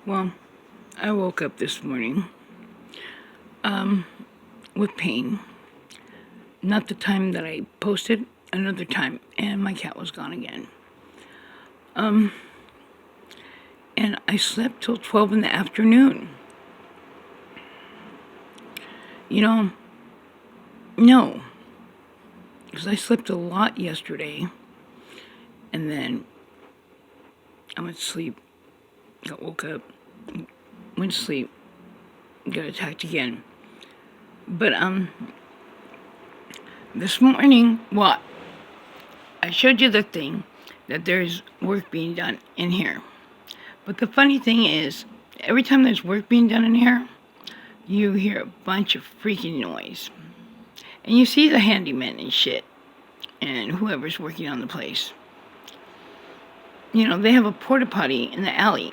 Well, I woke up this morning with pain. Not the time that I posted, another time, and my cat was gone again. And I slept till 12 in the afternoon. No, because I slept a lot yesterday, and then I went to sleep, woke up, went to sleep, got attacked again. But this morning, I showed you the thing that there's work being done in here. But the funny thing is, every time there's work being done in here, you hear a bunch of freaking noise. And you see the handyman and shit, and whoever's working on the place. They have a porta potty in the alley.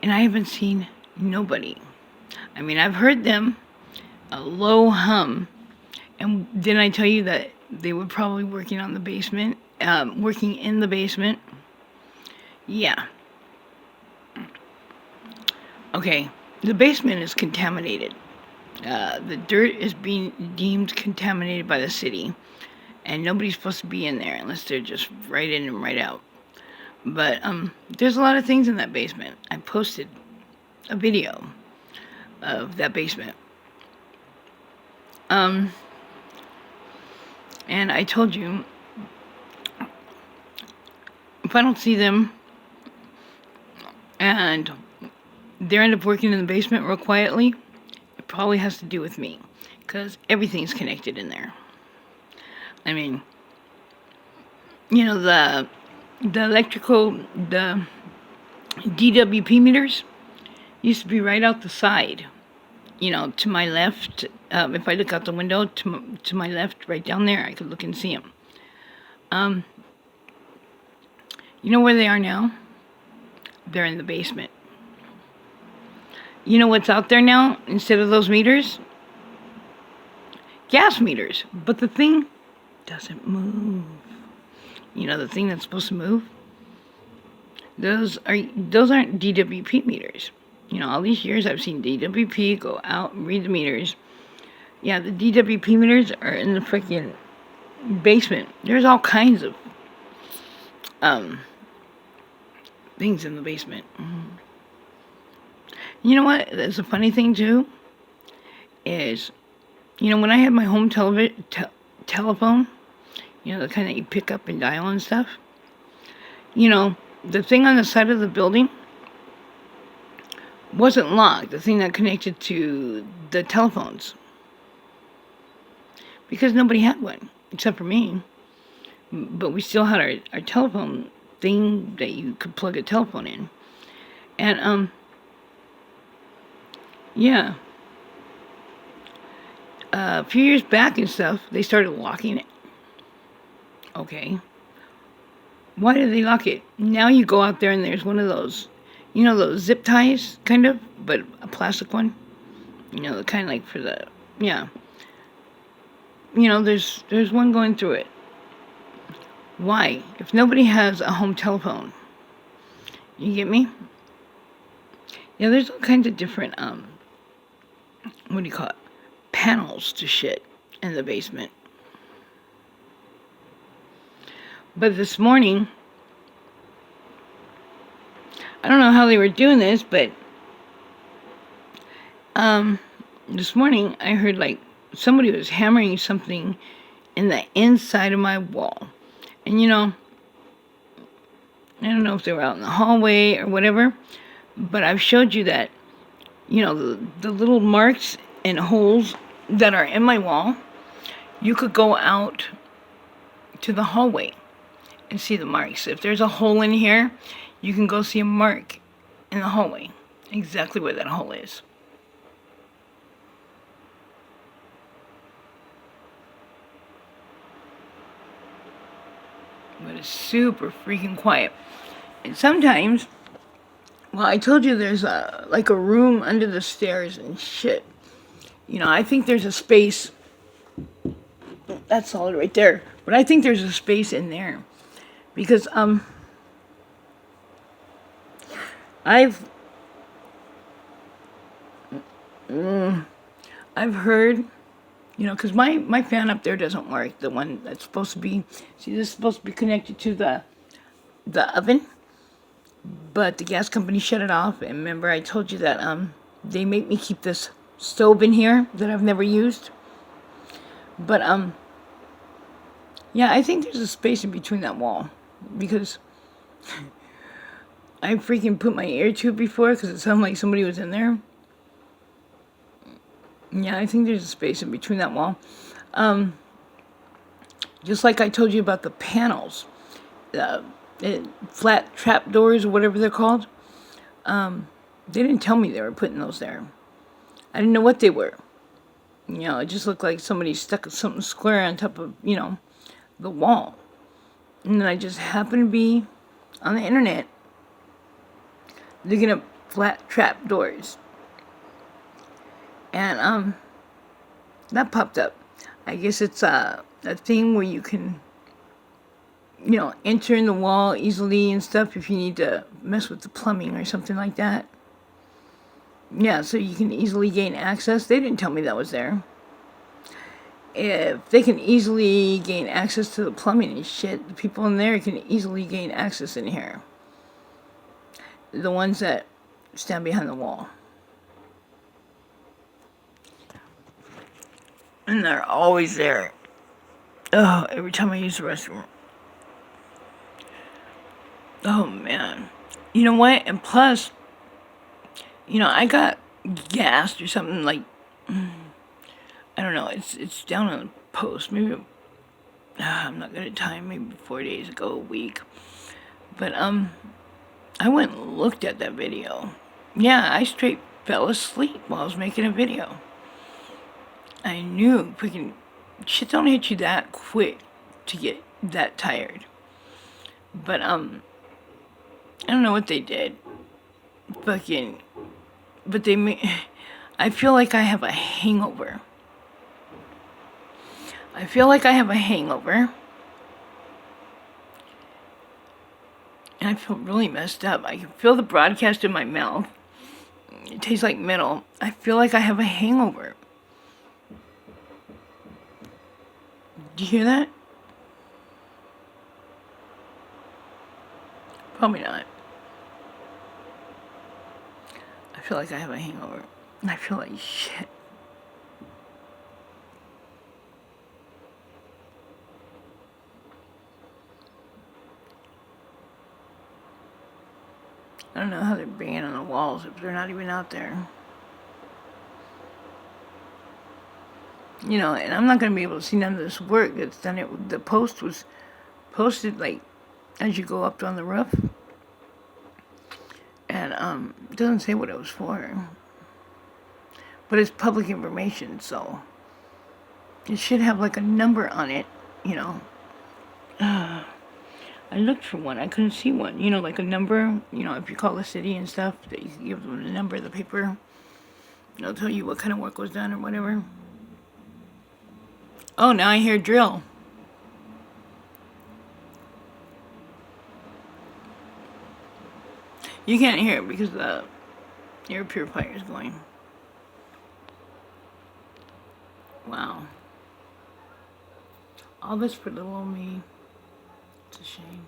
And I haven't seen nobody. I mean, I've heard them, a low hum. And didn't I tell you that they were probably working in the basement? Yeah. Okay, the basement is contaminated. The dirt is being deemed contaminated by the city. And nobody's supposed to be in there unless they're just right in and right out. But there's a lot of things in that basement. I posted a video of that basement. And I told you, if I don't see them and they end up working in the basement real quietly, it probably has to do with me, because everything's connected in there. I mean, the electrical, the DWP meters used to be right out the side, to my left. If I look out the window to my left, right down there, I could look and see them. You know where they are now? They're in the basement. You know what's out there now instead of those meters? Gas meters. But the thing doesn't move. The thing that's supposed to move? Those aren't DWP meters. All these years I've seen DWP go out and read the meters. Yeah, the DWP meters are in the freaking basement. There's all kinds of things in the basement. You know what? That's a funny thing too. Is when I had my home telephone, the kind that you pick up and dial and stuff. The thing on the side of the building wasn't locked. The thing that connected to the telephones, because nobody had one except for me. But we still had our telephone thing that you could plug a telephone in. And yeah, a few years back and stuff, they started locking it. Okay, why did they lock it? Now you go out there and there's one of those, those zip ties, kind of, but a plastic one. The kind of like for the, yeah. There's one going through it. Why? If nobody has a home telephone, you get me? Yeah, there's all kinds of different, what do you call it? Panels to shit in the basement. But this morning, I don't know how they were doing this, but this morning I heard like somebody was hammering something in the inside of my wall. And I don't know if they were out in the hallway or whatever, but I've showed you that, the little marks and holes that are in my wall, you could go out to the hallway and see the marks. If there's a hole in here, you can go see a mark in the hallway, exactly where that hole is. But it's super freaking quiet. And sometimes, I told you there's a room under the stairs and shit. I think there's a space. That's solid right there. But I think there's a space in there. Because I've I've heard, because my fan up there doesn't work. The one that's supposed to be, see, this is supposed to be connected to the oven, but the gas company shut it off. And remember, I told you that they make me keep this stove in here that I've never used. But yeah, I think there's a space in between that wall because I freaking put my ear to it before because it sounded like somebody was in there. Yeah, I think there's a space in between that wall. Just like I told you about the panels, uh, flat trap doors or whatever they're called. They didn't tell me they were putting those there. I didn't know what they were. It just looked like somebody stuck something square on top of, the wall. And then I just happened to be on the internet looking up flat trap doors. And that popped up. I guess it's a thing where you can, enter in the wall easily and stuff if you need to mess with the plumbing or something like that. Yeah, so you can easily gain access. They didn't tell me that was there. If they can easily gain access to the plumbing and shit, the people in there can easily gain access in here. The ones that stand behind the wall. And they're always there. Oh, every time I use the restroom. Oh, man. You know what? And plus, I got gassed or something like, I don't know, it's down on the post. Maybe, I'm not good at time, maybe 4 days ago, a week. But, I went and looked at that video. Yeah, I straight fell asleep while I was making a video. I knew freaking shit don't hit you that quick to get that tired. But, I don't know what they did. Fucking, but they made, I feel like I have a hangover. I feel like I have a hangover. And I feel really messed up. I can feel the broadcast in my mouth. It tastes like metal. I feel like I have a hangover. Do you hear that? Probably not. I feel like I have a hangover. And I feel like shit. I don't know how they're banging on the walls if they're not even out there. And I'm not going to be able to see none of this work that's done. The post was posted, like, as you go up on the roof. And it doesn't say what it was for. But it's public information, so it should have, like, a number on it, I looked for one. I couldn't see one. Like a number, if you call the city and stuff, that you can give them the number of the paper. They'll tell you what kind of work was done or whatever. Oh, now I hear drill. You can't hear it because the air purifier is going. Wow. All this for little old me. It's a shame.